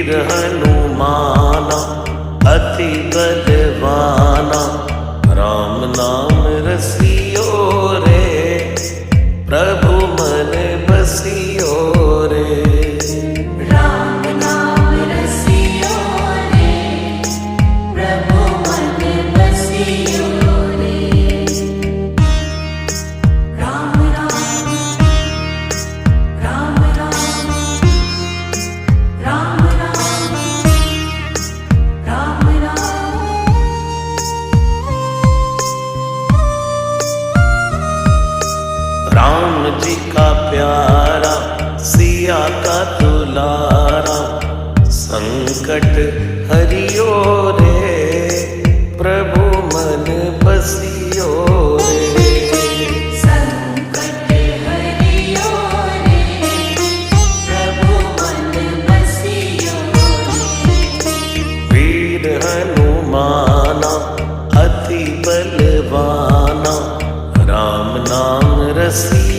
वीर हनुमाना अति बलवाना, राम नाम रसियो रे, प्रभु मन बसियो रे। राम नाम रसियो रे, प्रभु मन बसियो रे। राम राम राम राम राम राम राम राम। राम जी का प्यारा सिया का दुलारा, संकट हरियो रे, प्रभु मन बसियो रे। संकट हरियो रे, प्रभु मन बसियो रे। वीर हनुमाना अति बलवाना, राम नाम रसियो